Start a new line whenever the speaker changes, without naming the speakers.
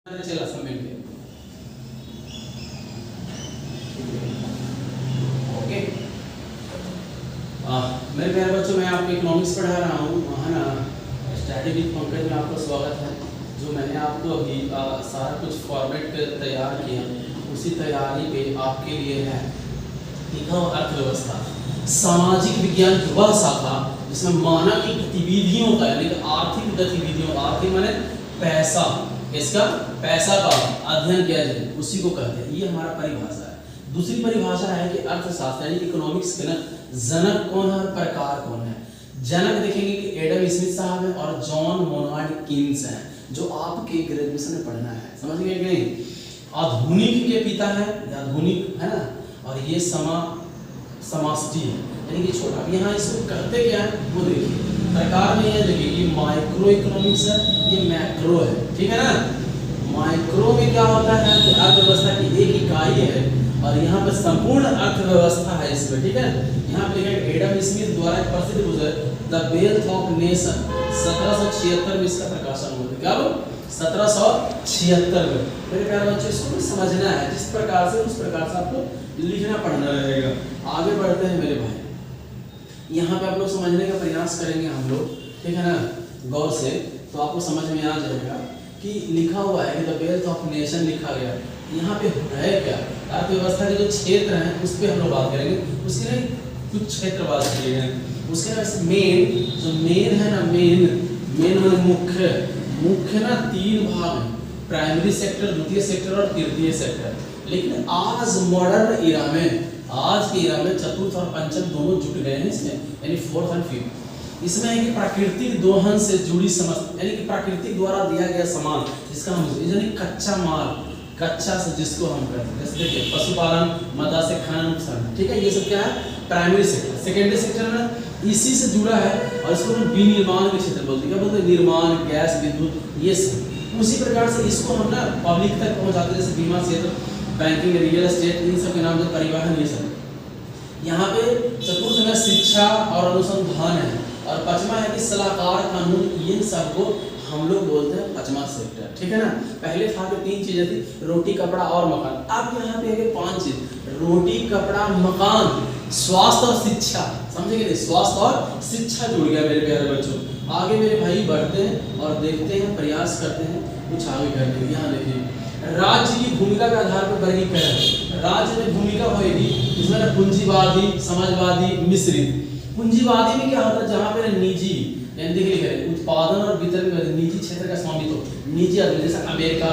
चला सबमिट पे। ओके मेरे प्यारे बच्चों, मैं आपको इकोनॉमिक्स पढ़ा रहा हूँ, है ना। स्टडी विद पंकज में आपका स्वागत है। जो मैंने आपको अभी सारा कुछ फॉर्मेट पे तैयार किया, उसी तैयारी पे आपके लिए है इकोनॉमिक अर्थव्यवस्था, सामाजिक विज्ञान की वह शाखा जिसमें मानव की गतिविधियों का यानी कि आर्थिक गतिविधियों, आर्थिक माने पैसा, इसका पैसा का अध्ययन किया जाए, उसी को कहते हैं। ये हमारा परिभाषा है। दूसरी परिभाषा है कि अर्थशास्त्र यानी इकोनॉमिक्स के ना जनक कौन है और प्रकार कौन है। जनक देखेंगे कि एडम स्मिथ साहब हैं और जॉन मोनार्ड कीन्स हैं, जो आपके ग्रेजुएशन में पढ़ना है। समझ गए कि नहीं? आधुनिक के पिता है, आधुनिक है ना, और ये समाष्टि है यानी कि छोटा। अब यहाँ इसको कहते क्या है वो देखिए। प्रकार में यह देखिए, ये माइक्रो इकोनॉमिक्स है, ये मैक्रो है, ठीक है ना। माइक्रो में क्या होता है कि अर्थव्यवस्था की एक इकाई है और यहाँ पर संपूर्ण अर्थव्यवस्था है इसमें, ठीक है। यहाँ पे लिखा है एडम स्मिथ द्वारा एक प्रसिद्ध पुस्तक द वेल्थ ऑफ नेशन, 1776 में इसका प्रकाशन हुआ था। कब? 1776 में। मेरे प्यारे बच्चों, इसको समझना है जिस प्रकार से, उस प्रकार से आपको लिखना पढ़ना रहेगा। आगे बढ़ते हैं मेरे भाई, यहाँ पे आप लोग समझने का प्रयास करेंगे हम लोग, ठीक है ना, गौर से, तो आपको समझ में आ जाएगा कि लिखा हुआ है कि द वेल्थ ऑफ नेशन लिखा गया। यहाँ पे है क्या? अर्थव्यवस्था के जो क्षेत्र हैं उस पर हम लोग बात करेंगे। उसके लिए कुछ क्षेत्र बात किए हैं, उसके बाद मेन, जो मेन है ना, मेन मुख्य ना तीन भाग हैं, प्राइमरी सेक्टर, द्वितीय सेक्टर और तृतीय सेक्टर। लेकिन आज मॉडर्न इरा में, आज के इरा में चतुर्थ और पंचम दोनों जुट गए हैं इसमें, यानी फोर्थ एंड फिफ्थ। इसमें है कि प्राकृतिक दोहन से जुड़ी समस्या, यानी कि प्राकृतिक द्वारा दिया गया सामान जिसका हम यानी कच्चा माल, कच्चा से जिसको हम कहते हैं, जैसे देखिए पशुपालन, मत्स्य खनन उत्पादन, ठीक है। ये सब क्या है? Primary sector. सेकेंडरी सेक्टर में इसी से जुड़ा है और इसको हम विनिर्माण के क्षेत्र बोलते हैं। क्या बोलते हैं? निर्माण, गैस, विद्युत, ये सब। उसी प्रकार से इसको हम ना पब्लिक तक पहुंचाते हैं, जैसे बीमा क्षेत्र, बैंकिंग, रियल एस्टेट, इन सब के नाम से परिवहन, ये सब। यहाँ पे चतुर्थ में शिक्षा और अनुसंधान है और पांचवा है कि सलाहकार कानून, इन सबको हम लोग बोलते हैं पांचवा सेक्टर, ठीक है ना। पहले था कि तीन चीजें थी, रोटी, कपड़ा और मकान। अब यहाँ पे है पांच चीज, रोटी, कपड़ा, मकान, स्वास्थ्य और शिक्षा। समझे कि नहीं? स्वास्थ्य और शिक्षा जुड़ गया मेरे प्यारे बच्चों। आगे मेरे भाई बढ़ते हैं और देखते हैं, प्रयास करते हैं कुछ आगे करने की। यहाँ देखिए, राज्य की भूमिका के आधार पर वर्गीकरण। राज्य में भूमिका होगी इसमें पूंजीवादी, समाजवादी, मिश्रित। पूंजीवादी में क्या होता है? जहाँ पे निजी यानी देखिए उत्पादन और वितरण, निजी क्षेत्र का स्वामित्व, निजी, जैसे अमेरिका,